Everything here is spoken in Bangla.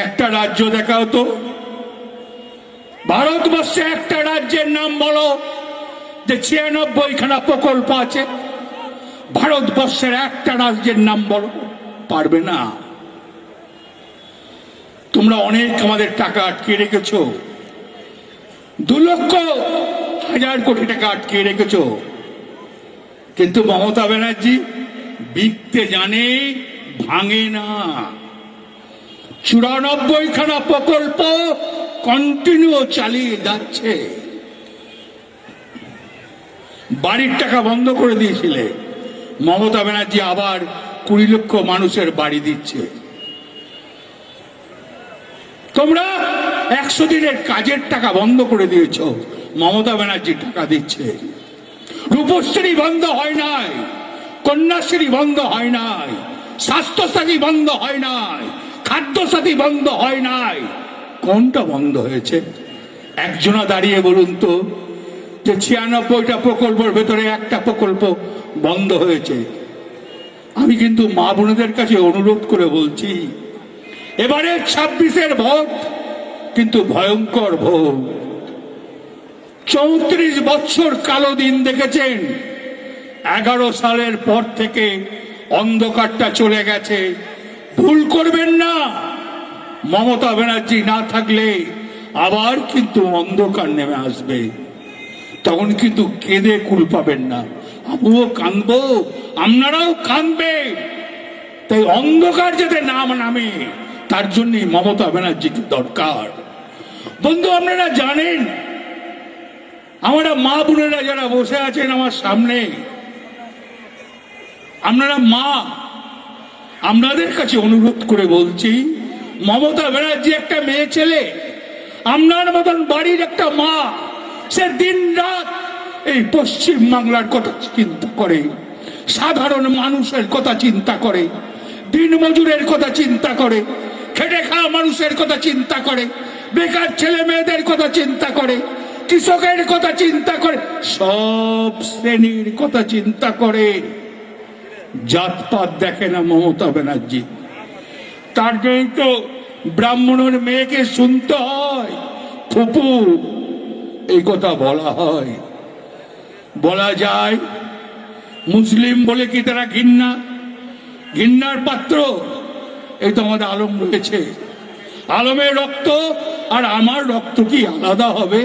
একটা রাজ্য দেখাও তো, ভারতবর্ষে একটা রাজ্যের নাম বলো যে 96খানা প্রকল্প আছে। ভারতবর্ষের একটা রাজ্যের নাম বলো, পারবে না। তোমরা অনেক আমাদের টাকা আটকে রেখেছ, 2,00,000 কোটি টাকা আটকে রেখেছ, কিন্তু মমতা ব্যানার্জি বিকতে জানে, ভাঙে না। 94খানা প্রকল্প কন্টিনিউ চালিয়ে যাচ্ছে। বাড়ির টাকা বন্ধ করে দিয়েছিলে, মমতা ব্যানার্জি আবার 20 লক্ষ মানুষের বাড়ি দিচ্ছে। তোমরা 100 দিনের কাজের টাকা বন্ধ করে দিয়েছ, মমতা ব্যানার্জি টাকা দিচ্ছে। রূপশ্রী বন্ধ হয় নাই, কন্যাশ্রী বন্ধ হয় নাই, স্বাস্থ্যসাথী বন্ধ হয় নাই, খাদ্যসাথী বন্ধ হয় নাই। কোনটা বন্ধ হয়েছে? একজনা দাঁড়িয়ে বলুন তো যে 96টা প্রকল্পের ভেতরে একটা প্রকল্প বন্ধ হয়েছে। আমি কিন্তু মা বোনেদের কাছে অনুরোধ করে বলছি, এবারে 26-এর ভোট কিন্তু ভয়ঙ্কর ভোট। 34 বছর কালো দিন দেখেছেন। 11 সালের পর থেকে অন্ধকারটা চলে গেছে। ভুল করবেন না, মমতা ব্যানার্জি না থাকলে আবার কিন্তু অন্ধকার নেমে আসবে। তখন কিন্তু কেঁদে কুল পাবেন না। আমিও কাঁদবো, আপনারাও কাঁদবে। তাই অন্ধকার যাতে নাম নামে, তার জন্যই মমতা ব্যানার্জিকে দরকার। বন্ধু, আপনারা জানেন, আমরা মা বোনেরা যারা বসে আছেন আমার সামনে, আপনারা মা, আপনাদের কাছে অনুরোধ করে বলছি, মমতা ব্যানার্জি একটা মেয়ে ছেলে, আপনার মতন বাড়ির একটা মা, সে দিন রাত এই পশ্চিম বাংলার কথা চিন্তা করে, সাধারণ মানুষের কথা চিন্তা করে, দিন মজুরের কথা চিন্তা করে, খেটে খাওয়া মানুষের কথা চিন্তা করে, বেকার ছেলে মেয়েদের কথা চিন্তা করে, কৃষকের কথা চিন্তা করে, সব শ্রেণীর কথা চিন্তা করে। জাতপাত দেখে না মমতা ব্যানার্জি। তার জন্য তো ব্রাহ্মণের মেয়েকে শুনতে হয় ফুপু, এই কথা বলা হয়। বলা যায় মুসলিম বলে কি তারা ঘৃণার পাত্র? এই তো আমাদের আলম রয়েছে, আলমের রক্ত আর আমার রক্ত কি আলাদা হবে?